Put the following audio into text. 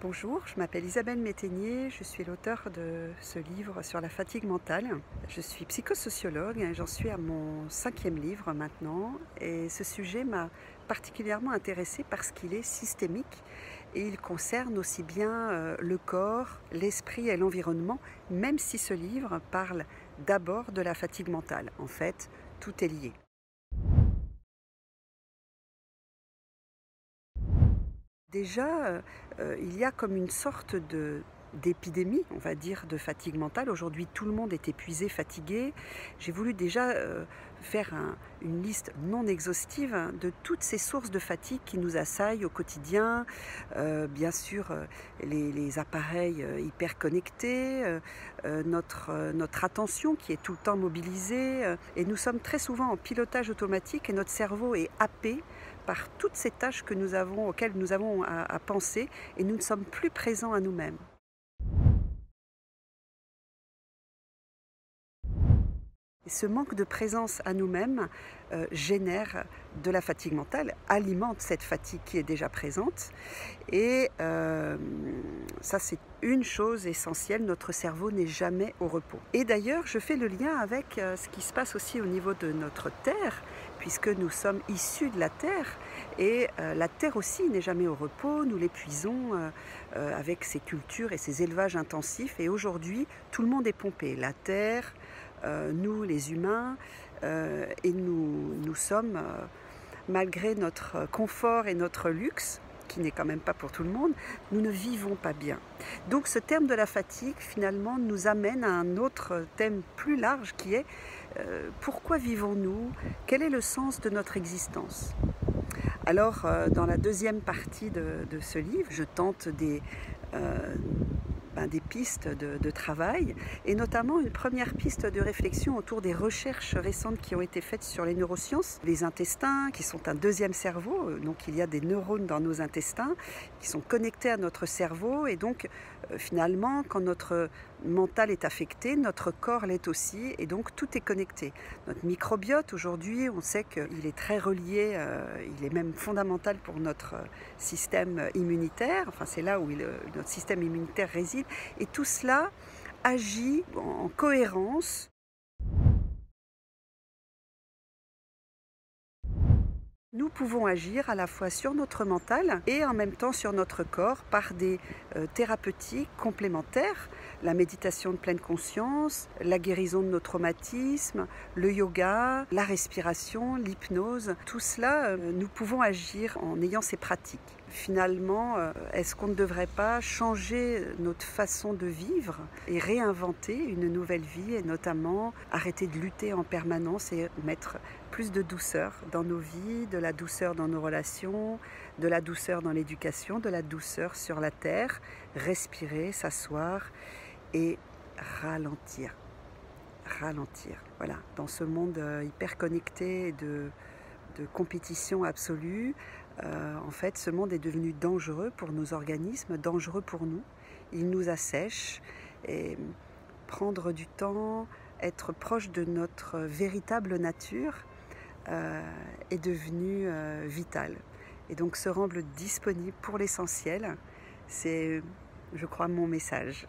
Bonjour, je m'appelle Isabelle Métainier, je suis l'auteure de ce livre sur la fatigue mentale. Je suis psychosociologue et j'en suis à mon 5e livre maintenant. Et ce sujet m'a particulièrement intéressée parce qu'il est systémique et il concerne aussi bien le corps, l'esprit et l'environnement, même si ce livre parle d'abord de la fatigue mentale. En fait, tout est lié. Déjà, il y a comme une sorte d'épidémie, on va dire, de fatigue mentale. Aujourd'hui, tout le monde est épuisé, fatigué. J'ai voulu déjà faire une liste non exhaustive de toutes ces sources de fatigue qui nous assaillent au quotidien. Bien sûr, les appareils hyper connectés, notre attention qui est tout le temps mobilisée. Et nous sommes très souvent en pilotage automatique et notre cerveau est happé par toutes ces tâches auxquelles nous avons à penser et nous ne sommes plus présents à nous-mêmes. Et ce manque de présence à nous-mêmes génère de la fatigue mentale, alimente cette fatigue qui est déjà présente. Et ça, c'est une chose essentielle, notre cerveau n'est jamais au repos. Et d'ailleurs, je fais le lien avec ce qui se passe aussi au niveau de notre Terre, puisque nous sommes issus de la Terre. Et la Terre aussi n'est jamais au repos, nous l'épuisons avec ses cultures et ses élevages intensifs. Et aujourd'hui, tout le monde est pompé. La Terre, nous les humains, et nous sommes, malgré notre confort et notre luxe, qui n'est quand même pas pour tout le monde, nous ne vivons pas bien. Donc ce terme de la fatigue, finalement, nous amène à un autre thème plus large qui est pourquoi vivons-nous? Quel est le sens de notre existence? Alors, dans la deuxième partie de ce livre, je tente des pistes de travail et notamment une première piste de réflexion autour des recherches récentes qui ont été faites sur les neurosciences, les intestins qui sont un deuxième cerveau, donc il y a des neurones dans nos intestins qui sont connectés à notre cerveau et donc finalement quand notre mental est affecté, notre corps l'est aussi et donc tout est connecté. Notre microbiote aujourd'hui, on sait qu'il est très relié, il est même fondamental pour notre système immunitaire, enfin c'est là où notre système immunitaire réside. Et tout cela agit en cohérence. Nous pouvons agir à la fois sur notre mental et en même temps sur notre corps par des thérapeutiques complémentaires, la méditation de pleine conscience, la guérison de nos traumatismes, le yoga, la respiration, l'hypnose. Tout cela, nous pouvons agir en ayant ces pratiques. Finalement, est-ce qu'on ne devrait pas changer notre façon de vivre et réinventer une nouvelle vie et notamment arrêter de lutter en permanence et mettre plus de douceur dans nos vies, de la douceur dans nos relations, de la douceur dans l'éducation, de la douceur sur la terre, respirer, s'asseoir et ralentir. Ralentir, voilà, dans ce monde hyper connecté de compétition absolue, en fait, ce monde est devenu dangereux pour nos organismes, dangereux pour nous. Il nous assèche et prendre du temps, être proche de notre véritable nature est devenu vital. Et donc se rendre disponible pour l'essentiel, c'est, je crois, mon message.